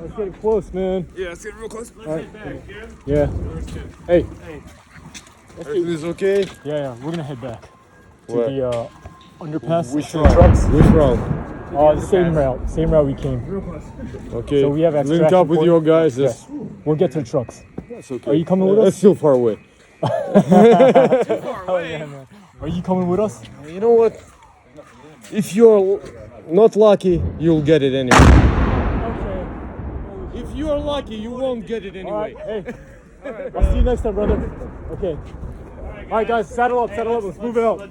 Let's get close, man. Yeah, let's get real close. Right. Yeah. Hey. Everything is okay? Yeah. We're gonna head back to Where? the underpass. Which to the route? trucks. Which route? The same route we came. Okay. So we have link extraction up with point. your guys. Yeah. That's, We'll get to the trucks. that's okay. Are you coming with us? That's still far away. Oh, yeah, man. Are you coming with us? You know what? If you're not lucky, you'll get it anyway. Okay. If you're lucky, you won't get it All right. anyway. Hey. I'll see you next time, brother. Okay. All right, guys. Saddle up. Let's move it out.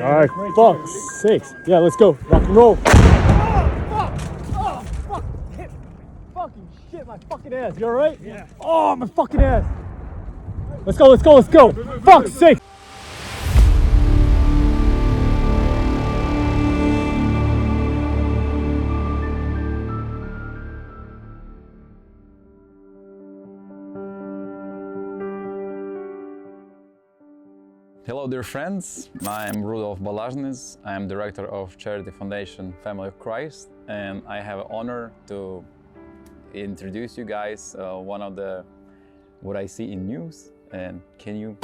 All right. Fuck's sakes. Yeah, let's go. Rock and roll. Fuck. Hit. Fucking shit, my fucking ass. You all right? Yeah. Oh, my fucking ass. Let's go. Fuck's sake. Hello dear friends, I'm Rudolf Balazhnis. I am director of charity foundation Family of Christ, and I have an honor to introduce you guys one of the what I see in news. And can you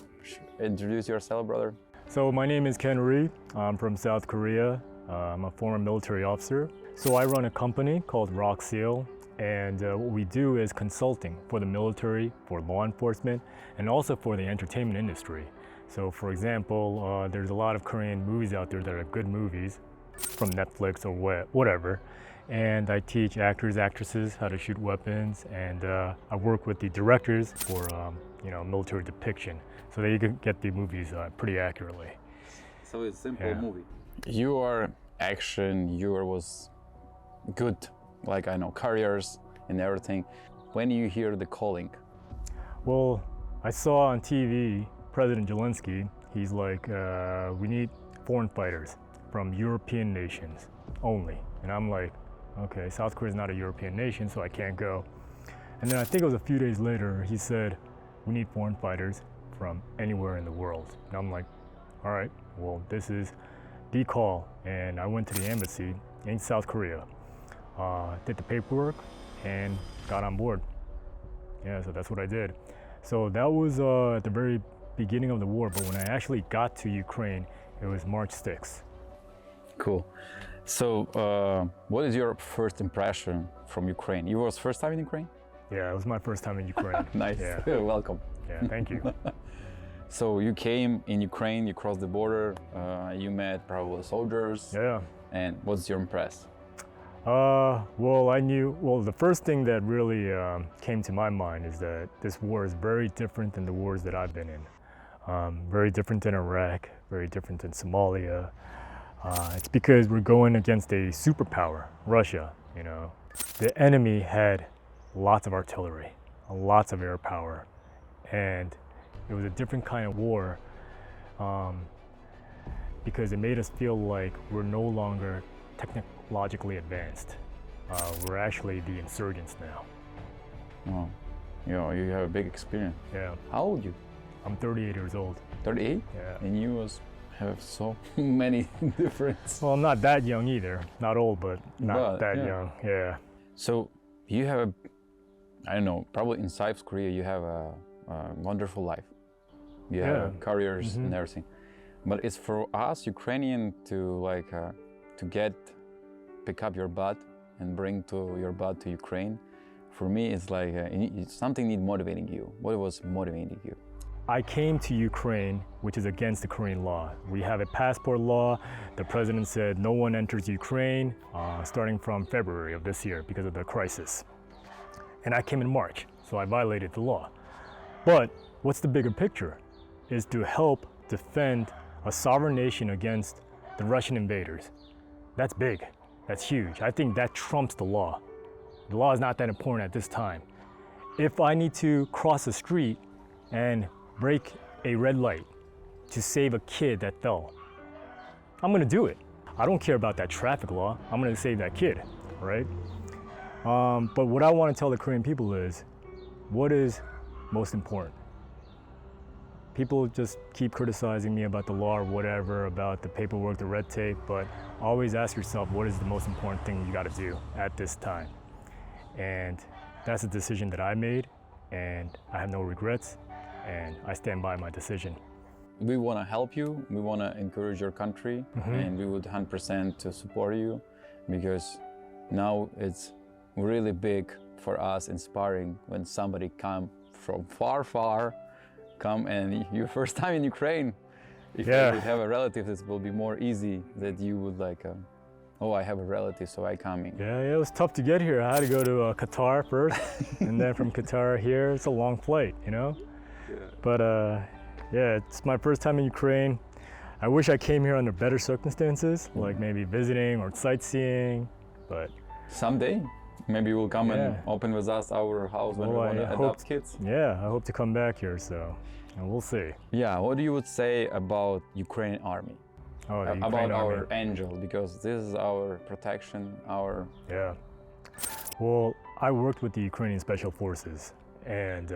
introduce yourself, brother? So my name is KENRHEE. I'm from South Korea. I'm a former military officer. So I run a company called ROKSEAL, and what we do is consulting for the military, for law enforcement, and also for the entertainment industry. So for example, there's a lot of Korean movies out there that are good movies from Netflix or whatever. And I teach actors, actresses how to shoot weapons, and I work with the directors for military depiction, so they can get the movies pretty accurately. So it's a simple movie. Your action, was good, like I know, careers and everything. When you hear the calling? Well, I saw on TV President Zelensky, he's like, we need foreign fighters from European nations only. And I'm like, okay, South Korea is not a European nation, so I can't go. And then I think it was a few days later, he said, we need foreign fighters from anywhere in the world. And I'm like, all right, well, this is the call. And I went to the embassy in South Korea, did the paperwork, and got on board. Yeah, so that's what I did. So that was at the very beginning of the war, but when I actually got to Ukraine, it was March 6th. Cool. So what is your first impression from Ukraine? You was first time in Ukraine? Yeah, it was my first time in Ukraine. Nice. Yeah. Welcome. Yeah, thank you. So you came in Ukraine, you crossed the border, you met probably soldiers. Yeah. And what's your impression? Well, the first thing that really came to my mind is that this war is very different than the wars that I've been in. Very different than Iraq, very different than Somalia. It's because we're going against a superpower, Russia, The enemy had lots of artillery, lots of air power, and it was a different kind of war because it made us feel like we're no longer technologically advanced. We're actually the insurgents now. Oh, you have a big experience. Yeah. How old are you? I'm 38 years old. 38? Yeah. And you have so many different... Well, I'm not that young either. Not old, but not that young. Yeah. So you have I don't know, probably in South Korea you have a wonderful life. You have careers and everything. But it's for us Ukrainian to pick up your butt and bring your butt to Ukraine. For me, it's like something need motivating you. What was motivating you? I came to Ukraine, which is against the Korean law. We have a passport law. The president said no one enters Ukraine starting from February of this year because of the crisis. And I came in March, so I violated the law. But what's the bigger picture? Is to help defend a sovereign nation against the Russian invaders. That's big. That's huge. I think that trumps the law. The law is not that important at this time. If I need to cross the street and break a red light to save a kid that fell, I'm gonna do it. I don't care about that traffic law. I'm gonna save that kid, right? But what I wanna tell the Korean people is, what is most important? people just keep criticizing me about the law or whatever, about the paperwork, the red tape, but always ask yourself, what is the most important thing you got to do at this time? And that's a decision that I made, and I have no regrets, and I stand by my decision. We want to help you, we want to encourage your country, and we would 100% to support you, because now it's really big for us, inspiring when somebody come from far, come and your first time in Ukraine. If you would have a relative, this will be more easy that you would like, oh, I have a relative, so I coming. Yeah, it was tough to get here. I had to go to Qatar first, and then from Qatar here, it's a long flight, you know? Yeah. But yeah, it's my first time in Ukraine. I wish I came here under better circumstances, like maybe visiting or sightseeing, but Someday, maybe you will come and open with us our house when we want to adopt kids. yeah, I hope to come back here, so and we'll see. Yeah, what do you would say about Ukrainian army? Oh, the About Ukraine our army. angel, because this is our protection, our... Yeah. Well, I worked with the Ukrainian Special Forces, and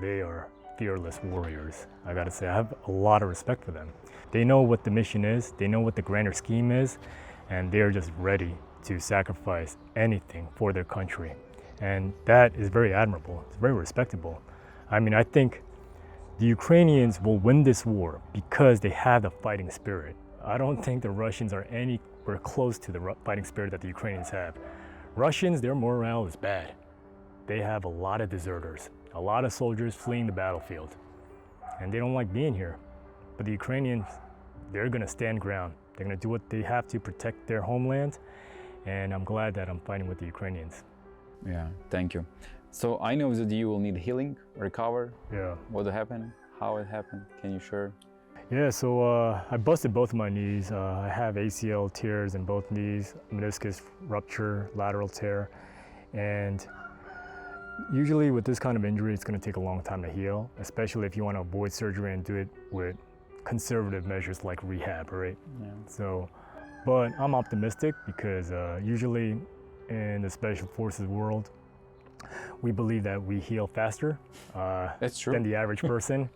they are fearless warriors. I gotta say, I have a lot of respect for them. They know what the mission is, they know what the grander scheme is, and they are just ready to sacrifice anything for their country. And that is very admirable, it's very respectable. I mean, I think the Ukrainians will win this war because they have the fighting spirit. I don't think the Russians are anywhere close to the fighting spirit that the Ukrainians have. Russians, their morale is bad. They have a lot of deserters, a lot of soldiers fleeing the battlefield, and they don't like being here. But the Ukrainians, they're gonna stand ground. They're gonna do what they have to protect their homeland, and I'm glad that I'm fighting with the Ukrainians. Yeah, thank you. So I know that you will need healing, recover. Yeah. What happened? How it happened? Can you share? Yeah, so I busted both of my knees. I have ACL tears in both knees, meniscus rupture, lateral tear, and usually with this kind of injury, it's going to take a long time to heal, especially if you want to avoid surgery and do it with conservative measures like rehab, right? Yeah. So, but I'm optimistic because usually in the Special Forces world, we believe that we heal faster That's true. than the average person.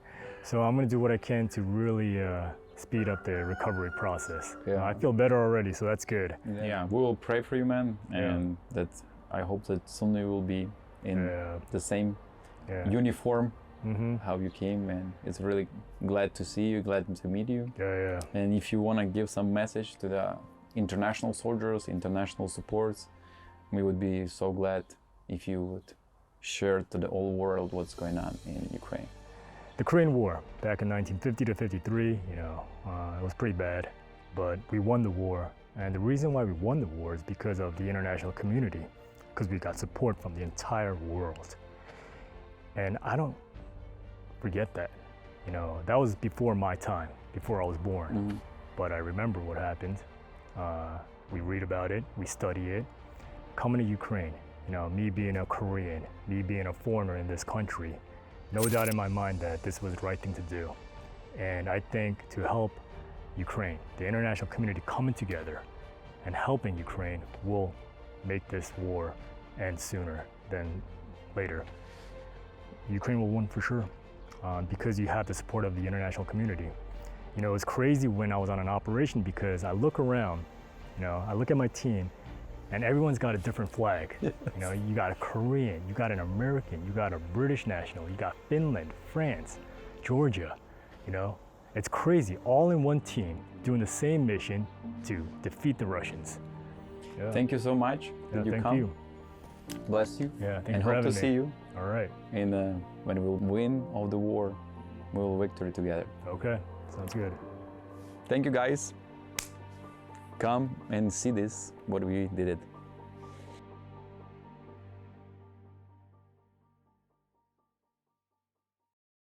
So I'm going to do what I can to really speed up the recovery process. Yeah. I feel better already, so that's good. Yeah, we will pray for you, man, and that I hope that soon you will be in the same uniform how you came, and it's really glad to see you, glad to meet you. Yeah. And if you want to give some message to the international soldiers, international supports, we would be so glad if you would share to the whole world what's going on in Ukraine. The Korean War back in 1950 to 53, it was pretty bad, but we won the war. And the reason why we won the war is because of the international community, because we got support from the entire world. And I don't forget that. That was before my time, before I was born. But I remember what happened. We read about it, we study it. Coming to Ukraine, me being a Korean, me being a foreigner in this country, no doubt in my mind that this was the right thing to do. And I think to help Ukraine, the international community coming together and helping Ukraine will make this war end sooner than later. Ukraine will win for sure because you have the support of the international community. It's crazy when I was on an operation because I look around, I look at my team, and everyone's got a different flag. You got a Korean, you got an American, you got a British national, you got Finland, France, Georgia. It's crazy, all in one team doing the same mission to defeat the Russians. Yeah. Thank you so much that you thank come. you. Bless you. Yeah, thank and you for hope to having see me. you. All right. And when we will win of the war, we will victory together. Okay, sounds good. Thank you, guys. Come and see this, what we did it.